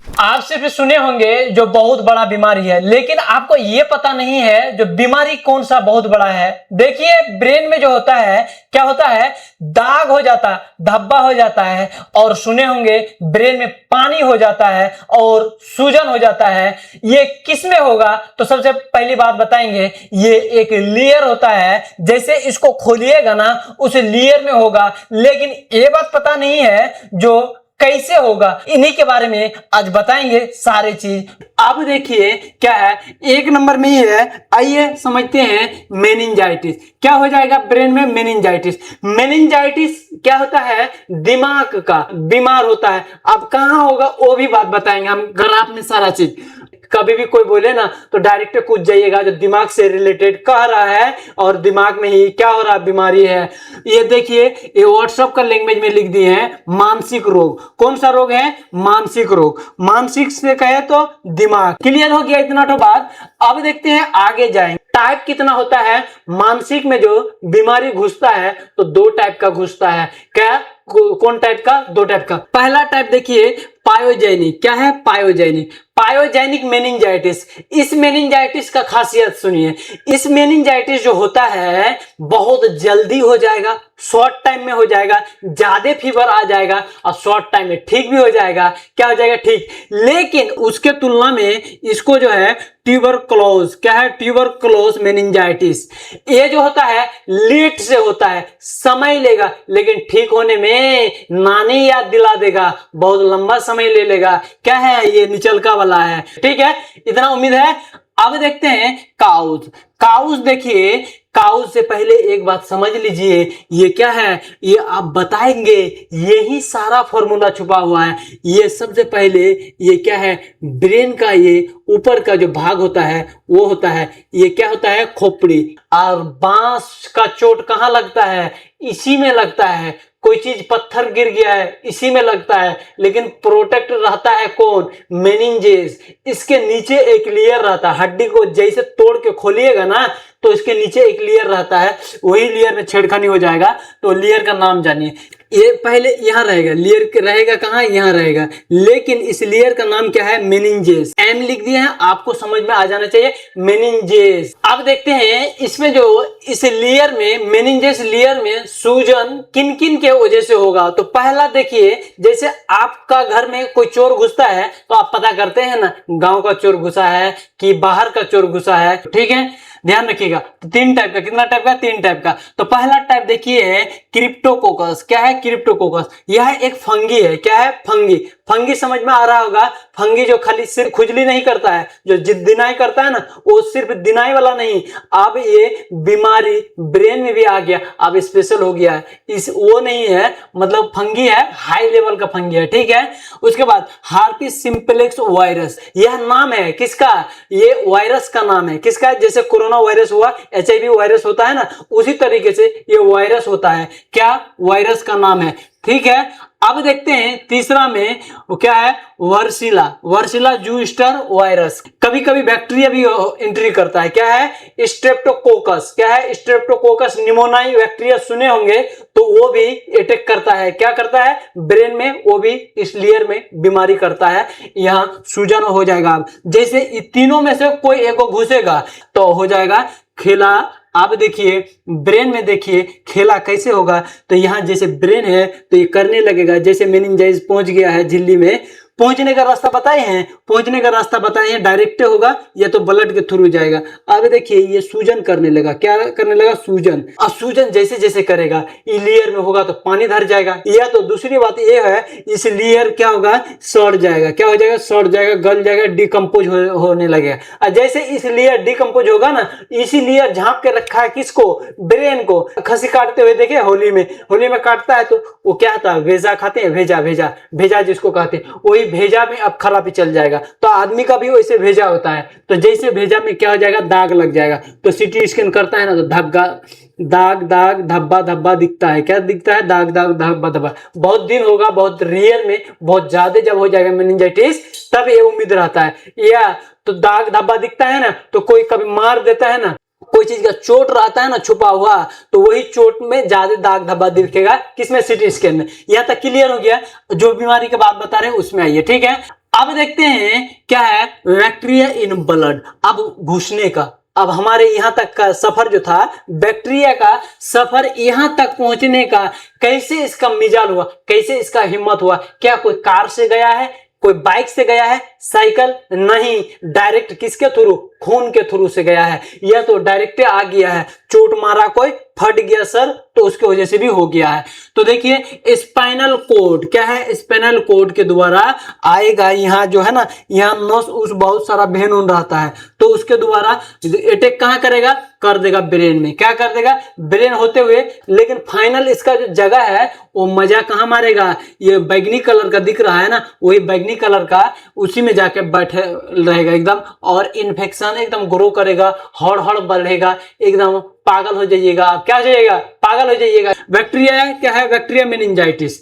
आप सिर्फ सुने होंगे जो बहुत बड़ा बीमारी है, लेकिन आपको ये पता नहीं है जो बीमारी कौन सा बहुत बड़ा है। देखिए ब्रेन में जो होता है, क्या होता है, दाग हो जाता है, धब्बा हो जाता है, और सुने होंगे ब्रेन में पानी हो जाता है और सूजन हो जाता है। ये किस में होगा? तो सबसे पहली बात बताएंगे, ये एक लेयर होता है, जैसे इसको खोलिएगा ना उस लेयर में होगा, लेकिन ये बात पता नहीं है जो कैसे होगा। इन्हीं के बारे में आज बताएंगे सारे चीज। अब देखिए क्या है, एक नंबर में ये है, आइए समझते हैं मेनिंजाइटिस। क्या हो जाएगा ब्रेन में? मेनिंजाइटिस। मेनिंजाइटिस क्या होता है? दिमाग का बीमार होता है। अब कहां होगा वो भी बात बताएंगे हम, ग्राफ में सारा चीज। कभी भी कोई बोले ना तो डायरेक्ट कूद जाइएगा जो दिमाग से रिलेटेड कह रहा है और दिमाग में ही क्या हो रहा है, बीमारी है। ये देखिए, ये व्हाट्सएप का लैंग्वेज में लिख दिए हैं मानसिक रोग। कौन सा रोग है? मानसिक रोग। मानसिक से कहे तो दिमाग। क्लियर हो गया इतना तो बात। अब देखते हैं आगे जाएंगे। टाइप कितना होता है मानसिक में जो बीमारी घुसता है? तो दो टाइप का घुसता है। क्या? कौन टाइप का? दो टाइप का। पहला टाइप देखिए पायोजेनिक। क्या है? पायोजेनिक। Pyogenic meningitis. इस मेनिंजाइटिस का खासियत सुनिए, इस मेनिंजाइटिस जो होता है बहुत जल्दी हो जाएगा, शॉर्ट टाइम में हो जाएगा, ज्यादा फीवर आ जाएगा और शॉर्ट टाइम में ठीक भी हो जाएगा। क्या हो जाएगा? ठीक। लेकिन उसके तुलना में इसको जो है ट्यूबरकुलोज, क्या है? ट्यूबरकुलोज मेनिंजाइटिस, ये जो होता है लेट से होता है, समय लेगा, लेकिन ठीक होने में नानी याद दिला देगा, बहुत लंबा समय ले लेगा। क्या है? ये निचलका वाला है। ठीक है, इतना उम्मीद है। अब देखते हैं काउज। काउज देखिए, काउज से पहले एक बात समझ लीजिए, ये क्या है ये आप बताएंगे, यही सारा फॉर्मूला छुपा हुआ है। ये सबसे पहले ये क्या है? ब्रेन का ये ऊपर का जो भाग होता है वो होता है, ये क्या होता है? खोपड़ी। और बांस का चोट कहाँ लगता है? इसी में लगता है। कोई चीज पत्थर गिर गया है इसी में लगता है, लेकिन प्रोटेक्ट रहता है कौन? मेनिंजेस। इसके नीचे एक लेयर रहता है, हड्डी को जैसे तोड़ के खोलिएगा ना तो इसके नीचे एक लेयर रहता है, वही लेयर में छेड़खानी हो जाएगा। तो लेयर का नाम जानिए। ये पहले यहाँ रहेगा, लेयर रहेगा कहाँ? यहाँ रहेगा, लेकिन इस लेयर का नाम क्या है? मेनिंजेस। एम लिख दिया है, आपको समझ में आ जाना चाहिए, मेनिंजेस। अब देखते हैं इसमें जो इस लेयर में, मेनिंजेस लेयर में सूजन किन किन के वजह से होगा। तो पहला देखिए, जैसे आपका घर में कोई चोर घुसता है तो आप पता करते हैं ना, गांव का चोर घुसा है कि बाहर का चोर घुसा है। ठीक है, ध्यान रखिएगा। तो तीन टाइप का, कितना टाइप का? तीन टाइप का। तो पहला टाइप देखिए है क्रिप्टोकोकस। क्या है? क्रिप्टोकोकस। यह एक फंगी है। क्या है? फंगी। फंगी समझ में आ रहा होगा। फंगी जो खाली सिर्फ खुजली नहीं करता है, जो दिनाई करता है ना, वो सिर्फ दिनाई वाला नहीं, अब ये बीमारी ब्रेन में भी आ गया, अब स्पेशल हो गया है। इस वो नहीं है, मतलब फंगी है, हाई लेवल का फंगी है। ठीक है, उसके बाद हार्पिस सिंप्लेक्स वायरस। यह नाम है किसका? ये वायरस का नाम है। किसका? जैसे कोरोना वायरस हुआ, HIV वायरस होता है ना, उसी तरीके से ये वायरस होता है। क्या? वायरस का नाम है। ठीक है, अब देखते हैं तीसरा में वो क्या है? वर्सिला। वर्सिला जूस्टर वायरस। कभी कभी बैक्टीरिया भी एंट्री करता है। क्या है? स्ट्रेप्टोकोकस। क्या है? स्ट्रेप्टोकोकस निमोनाई बैक्टीरिया सुने होंगे, तो वो भी अटैक करता है। क्या करता है? ब्रेन में, वो भी इस लेयर में बीमारी करता है। यहाँ सूजन हो जाएगा। अब जैसे तीनों में से कोई एक को घुसेगा तो हो जाएगा खेला। आप देखिए ब्रेन में, देखिए खेला कैसे होगा। तो यहां जैसे ब्रेन है तो ये करने लगेगा, जैसे मेनिंजाइटिस पहुंच गया है झिल्ली में, पहुंचने का रास्ता बताए हैं, पहुंचने का रास्ता बताए हैं, डायरेक्ट होगा या तो ब्लड के थ्रू जाएगा। अब देखिए ये सूजन करने लगा। क्या करने लगा? सूजन। और सूजन जैसे जैसे करेगा, इस लेयर में होगा तो पानी धर जाएगा, या तो दूसरी बात ये है, इस लेयर क्या होगा? सड़ जाएगा। क्या हो जाएगा? सड़ जाएगा, गल जाएगा, डिकम्पोज होने लगेगा। और जैसे इस लेयर डिकम्पोज होगा ना, इसी लेयर झांप के रखा है किसको? ब्रेन को। खसी काटते हुए देखे होली में, होली में काटता है तो वो क्या था? भेजा खाते हैं, भेजा भेजा भेजा जिसको कहते हैं, वही भेजा में अब खराबी चल जाएगा। तो आदमी का भी वैसे भेजा होता है, तो जैसे भेजा में क्या हो जाएगा? दाग लग जाएगा। तो सीटी स्कैन करता है ना तो धब्बा, दाग दाग धब्बा धब्बा दिखता है। क्या दिखता है? दाग दाग धब्बा धब्बा। बहुत दिन होगा, बहुत रियल में, बहुत ज्यादा जब हो जाएगा मेनिंजाइटिस तब ये उम्मीद रहता है। या तो दाग धब्बा दिखता है ना, तो कोई कभी मार देता है ना, कोई चीज का चोट रहता है ना छुपा हुआ, तो वही चोट में ज्यादा दाग धब्बा दिखेगा। किसमें? सिटी स्कैन में। यहां तक क्लियर हो गया? जो बीमारी की बात बता रहे हैं उसमें आइए। ठीक है, अब देखते हैं क्या है बैक्टीरिया इन ब्लड। अब घुसने का, अब हमारे यहां तक का सफर जो था, बैक्टीरिया का सफर यहां तक पहुंचने का, कैसे इसका मिजाल हुआ, कैसे इसका हिम्मत हुआ। क्या कोई कार से गया है, कोई बाइक से गया है, साइकिल नहीं, डायरेक्ट किसके थ्रू, खून के थ्रू से गया है। यह तो डायरेक्ट आ गया है, चोट मारा कोई, फट गया सर, तो उसके वजह से भी हो गया है। तो देखिए स्पाइनल कोड क्या है, स्पाइनल कोड के द्वारा आएगा। यहाँ जो है ना, यहाँ नस उस बहुत सारा भेन उन रहता है, तो उसके द्वारा अटैक कहाँ करेगा, कर देगा ब्रेन में। क्या कर देगा, ब्रेन होते हुए, लेकिन फाइनल इसका जो जगह है वो मजा कहाँ मारेगा, ये बैगनी कलर का दिख रहा है ना, वही बैगनी कलर का उसी में जाके बैठे रहेगा एकदम, और इन्फेक्शन एकदम ग्रो करेगा, हड़ बढ़ेगा, एकदम पागल हो जाइएगा। आप क्या हो जाइएगा, पागल हो जाइएगा। बैक्टीरिया क्या है, बैक्टीरिया मेनिंजाइटिस,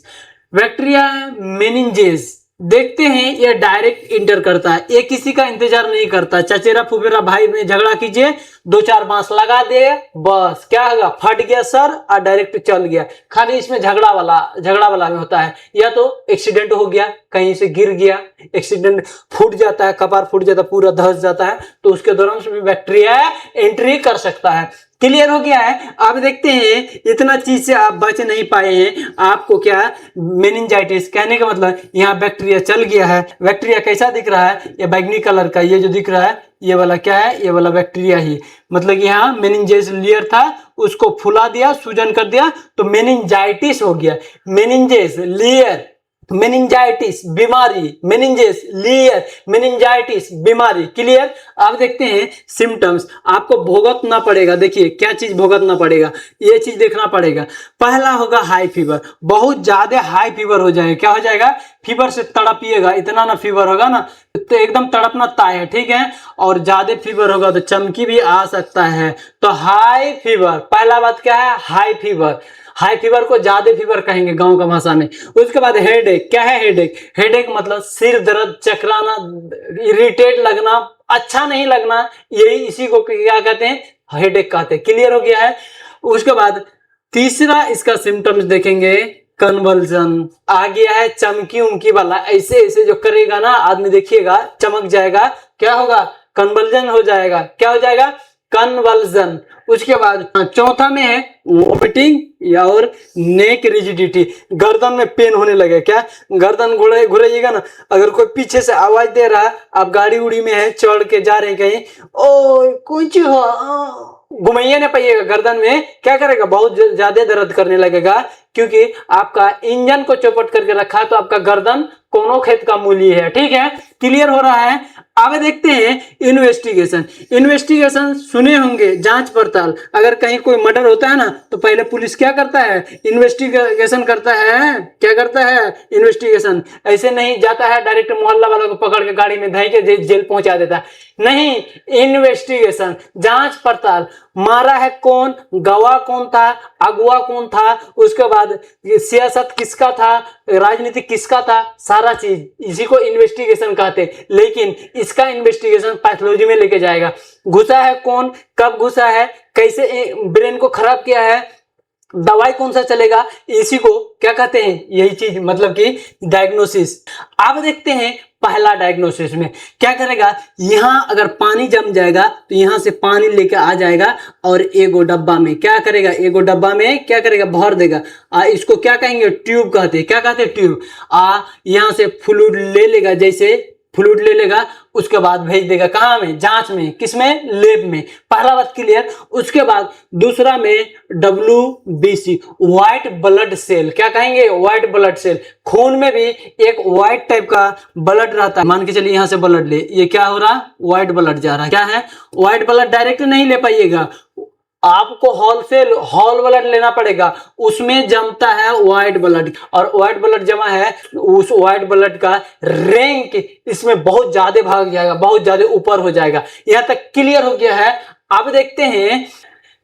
बैक्टीरिया मेनिंजेस। देखते हैं ये डायरेक्ट इंटर करता है, ये किसी का इंतजार नहीं करता। चचेरा फुफेरा भाई में झगड़ा कीजिए, दो चार बांस लगा दे, बस क्या होगा, फट गया सर और डायरेक्ट चल गया। खाली इसमें झगड़ा वाला में होता है, या तो एक्सीडेंट हो गया, कहीं से गिर गया, एक्सीडेंट फूट जाता है, कपार फूट जाता है, पूरा धस जाता है, तो उसके दौरान उसमें बैक्टीरिया एंट्री कर सकता है। क्लियर हो गया है। अब देखते हैं, इतना चीज से आप बच नहीं पाए हैं, आपको क्या मेनिंजाइटिस कहने का मतलब, यहाँ बैक्टीरिया चल गया है। बैक्टीरिया कैसा दिख रहा है, ये बैगनी कलर का, ये जो दिख रहा है ये वाला क्या है, ये वाला बैक्टीरिया ही, मतलब यहाँ मेनिंजेस लेयर था, उसको फुला दिया, सूजन कर दिया, तो मेनिंजाइटिस हो गया। मेनिंजेस लेयर, मेनिंजाइटिस बीमारी, मेनिंजेस लेयर, मेनिंजाइटिस बीमारी। क्लियर। अब देखते हैं सिम्टम्स, आपको भुगतना पड़ेगा। देखिए क्या चीज भुगतना पड़ेगा, ये चीज देखना पड़ेगा। पहला होगा हाई फीवर, बहुत ज्यादा हाई फीवर हो जाएगा। क्या हो जाएगा, फीवर से तड़पिएगा, इतना ना फीवर होगा ना तो एकदम तड़पना तय है, ठीक है। और ज्यादा फीवर होगा तो चमकी भी आ सकता है। तो हाई फीवर, पहला बात क्या है, हाई फीवर। हाई फीवर को ज्यादा फीवर कहेंगे गांव का भाषा में। उसके बाद हेडेक, क्या है हेडेक, हेडेक मतलब सिर दर्द, चकराना, इरिटेट लगना, अच्छा नहीं लगना, यही इसी को क्या कहते हैं, हेडेक कहते हैं। क्लियर हो गया है। उसके बाद तीसरा इसका सिम्टम्स देखेंगे, कन्वर्जन आ गया है, चमकी उमकी वाला, ऐसे ऐसे जो करेगा ना आदमी, देखिएगा चमक जाएगा, क्या होगा, कन्वर्जन हो जाएगा। क्या हो जाएगा, कन्वर्जन। उसके बाद चौथा में है वॉमिटिंग या और नेक रिजिडिटी, गर्दन में पेन होने लगे। क्या, गर्दन घुराइएगा ना, अगर कोई पीछे से आवाज दे रहा है, आप गाड़ी उड़ी में है, चढ़ के जा रहे हैं कहीं, ओ कुछ हो, घुमाइए ना पाइएगा, गर्दन में क्या करेगा, बहुत ज्यादा दर्द करने लगेगा, क्योंकि आपका इंजन को चौपट करके रखा है, तो आपका गर्दन कोनो खेत का मूली है, ठीक है। क्लियर हो रहा है। अब देखते हैं इन्वेस्टिगेशन। इन्वेस्टिगेशन सुने होंगे, जांच पड़ताल। अगर कहीं कोई मर्डर होता है ना, तो पहले पुलिस क्या करता है, इन्वेस्टिगेशन करता है। क्या करता है, इन्वेस्टिगेशन। ऐसे नहीं जाता है डायरेक्ट मोहल्ला वालों को पकड़ के गाड़ी में धई के जेल पहुंचा देता है, नहीं, इन्वेस्टिगेशन, जांच पड़ताल। मारा है कौन, गवाह कौन था, अगुआ कौन था, उसके बाद सियासत किसका था, राजनीति किसका था, सारा चीज इसी को इन्वेस्टिगेशन कहते हैं। लेकिन इसका इन्वेस्टिगेशन पैथोलॉजी में लेके जाएगा। घुसा है कौन, कब घुसा है, कैसे ब्रेन को खराब किया है, दवाई कौन सा चलेगा, इसी को क्या कहते हैं, यही चीज मतलब कि डायग्नोसिस। अब देखते हैं पहला डायग्नोसिस में क्या करेगा, यहां अगर पानी जम जाएगा तो यहां से पानी लेके आ जाएगा और एगो डब्बा में क्या करेगा, एगो डब्बा में क्या करेगा, भर देगा। इसको क्या कहेंगे, ट्यूब कहते हैं। क्या कहते हैं, ट्यूब। यहां से फ्लूइड ले लेगा, जैसे फ्लूइड ले लेगा, उसके बाद भेज देगा कहां में, जांच में, किसमें, लैब में। पहला बात क्लियर। उसके बाद दूसरा में WBC, व्हाइट ब्लड सेल। क्या कहेंगे, व्हाइट ब्लड सेल। खून में भी एक व्हाइट टाइप का ब्लड रहता है, मान के चलिए यहां से ब्लड ले, ये क्या हो रहा, व्हाइट ब्लड जा रहा है। क्या है, व्हाइट ब्लड डायरेक्ट नहीं ले पाइएगा, आपको हॉल ब्लड लेना पड़ेगा, उसमें जमता है व्हाइट ब्लड, और व्हाइट ब्लड जमा है, उस व्हाइट ब्लड का रैंक इसमें बहुत ज्यादा भाग जाएगा, बहुत ज्यादा ऊपर हो जाएगा। यहां तक क्लियर हो गया है। अब देखते हैं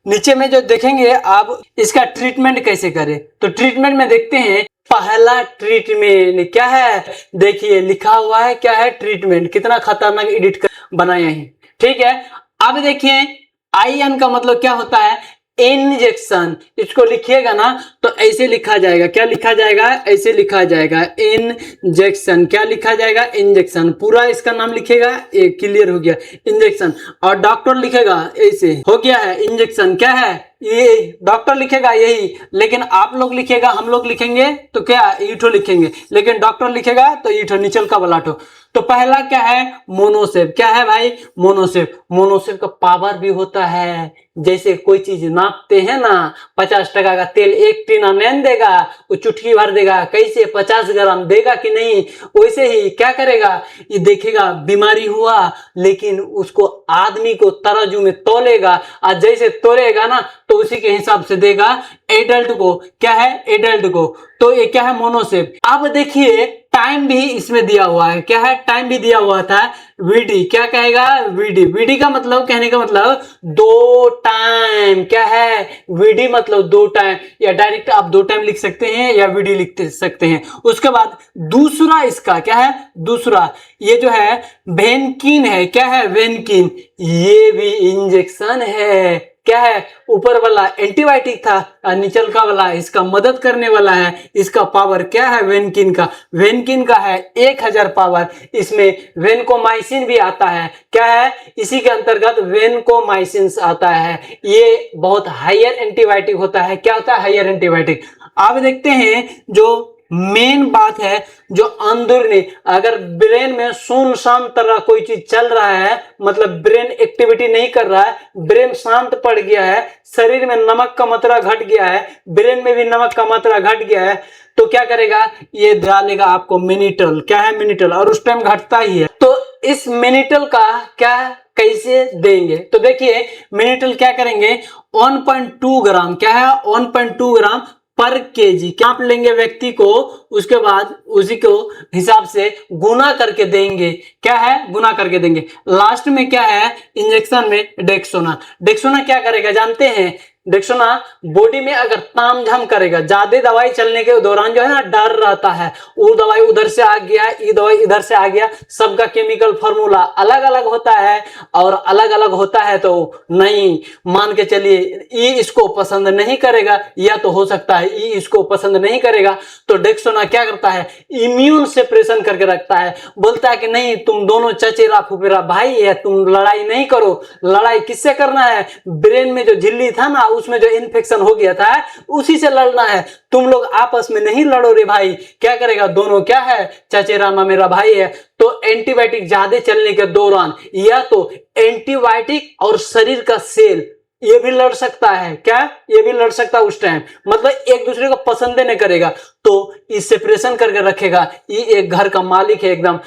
नीचे में जो देखेंगे, आप इसका ट्रीटमेंट कैसे करें। तो ट्रीटमेंट में देखते हैं, पहला ट्रीटमेंट क्या है, देखिए लिखा हुआ है, क्या है, ट्रीटमेंट। कितना खतरनाक एडिट कर बनाया है, ठीक है। अब देखिए आईएन का मतलब क्या होता है, इंजेक्शन। इसको लिखिएगा ना तो ऐसे लिखा जाएगा, क्या लिखा जाएगा, ऐसे लिखा जाएगा इंजेक्शन। क्या लिखा जाएगा, इंजेक्शन। पूरा इसका नाम लिखेगा, ये क्लियर हो गया इंजेक्शन। और डॉक्टर लिखेगा ऐसे, हो गया है इंजेक्शन। क्या है ये, डॉक्टर लिखेगा यही, लेकिन आप लोग लिखेगा, हम लोग लिखेंगे तो क्या ईठो लिखेंगे, लेकिन डॉक्टर लिखेगा तो ईठो, निचल का बलाठो। तो पहला क्या है, मोनोसेव। क्या है भाई, मोनोसेव। मोनोसेव का पावर भी होता है, जैसे कोई चीज नापते हैं ना, 50 टका का तेल एक टीना नहीं देगा, वो चुटकी भर देगा, कैसे 50 ग्राम देगा कि नहीं, वैसे ही क्या करेगा, ये देखेगा बीमारी हुआ, लेकिन उसको आदमी को तराजू में तोलेगा, और जैसे तोलेगा ना तो उसी के हिसाब से देगा एडल्ट को। क्या है, एडल्ट को। तो ये क्या है, मोनोसेव। अब देखिए टाइम भी इसमें दिया हुआ है। क्या है, टाइम भी दिया हुआ था, वीडी। क्या कहेगा, वीडी। वीडी का मतलब, कहने का मतलब दो टाइम। क्या है, वीडी मतलब दो टाइम, या डायरेक्ट आप दो टाइम लिख सकते हैं या वीडी लिख सकते हैं। उसके बाद दूसरा इसका क्या है, दूसरा ये जो है वेनकिन है। क्या है, वेनकिन। ये भी इंजेक्शन है। क्या है, ऊपर वाला एंटीबायोटिक था और निचल का वाला इसका मदद करने वाला है। इसका पावर क्या है, वेनकिन का, वेनकिन का है 1000 पावर। इसमें वेनकोमाइसिन भी आता है। क्या है, इसी के अंतर्गत वेनकोमाइसिन आता है। ये बहुत हायर एंटीबायोटिक होता है। क्या होता है, हायर एंटीबायोटिक। आप देखते हैं जो मेन बात है, जो अंदरूनी, अगर ब्रेन में सुनसान तरह कोई चीज चल रहा है, मतलब ब्रेन एक्टिविटी नहीं कर रहा है, ब्रेन शांत पड़ गया है, शरीर में नमक का मात्रा घट गया है, ब्रेन में भी नमक का मात्रा घट गया है, तो क्या करेगा, ये डालेगा आपको मिनिटल। क्या है, मिनिटल। और उस टाइम घटता ही है। तो इस मिनिटल का क्या कैसे देंगे, तो देखिए मिनिटल क्या करेंगे, 1.2 ग्राम। क्या है, 1.2 ग्राम पर केजी। क्या आप लेंगे व्यक्ति को, उसके बाद उसी को हिसाब से गुना करके देंगे। क्या है, गुना करके देंगे। लास्ट में क्या है, इंजेक्शन में डेक्सोना। डेक्सोना क्या करेगा जानते हैं, डेक्सोना बॉडी में अगर तामझाम करेगा, ज्यादा दवाई चलने के दौरान जो है ना डर रहता है, वो दवाई उधर से आ गया, ये दवाई इधर से आ गया, सबका केमिकल फॉर्मूला अलग अलग होता है, और अलग अलग होता है तो नहीं मान के चलिए ये इसको पसंद नहीं करेगा, या तो हो सकता है ये इसको पसंद नहीं करेगा। तो डेक्सोना क्या करता है, इम्यून सेपरेशन करके रखता है। बोलता है कि नहीं, तुम दोनों चचेरा फुफेरा भाई है, तुम लड़ाई नहीं करो। लड़ाई किससे करना है, ब्रेन में जो झिल्ली था ना, उसमें जो इन्फेक्शन हो गया था, उसी से लड़ना है। तुम लोग आपस में नहीं लड़ो रे भाई। क्या करेगा, दोनों क्या है, चचेरा मेरा भाई है। तो एंटीबायोटिक ज्यादा चलने के दौरान, या तो एंटीबायोटिक और शरीर का सेल ये भी लड़ सकता है। क्या, ये भी लड़ सकता है उस टाइम, मतलब एक दूसरे को पसंद नहीं करेगा, तो इस सेपरेशन करके रखेगा। ये एक घर का मालिक है एकदम,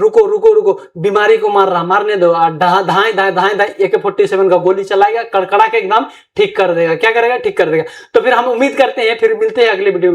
रुको रुको रुको, बीमारी को मार रहा, मारने दो, धाए धाए धाए धाए AK-47 का गोली चलाएगा, कड़कड़ा के एकदम ठीक कर देगा। क्या करेगा, ठीक कर देगा। तो फिर हम उम्मीद करते हैं, फिर मिलते हैं अगले वीडियो में।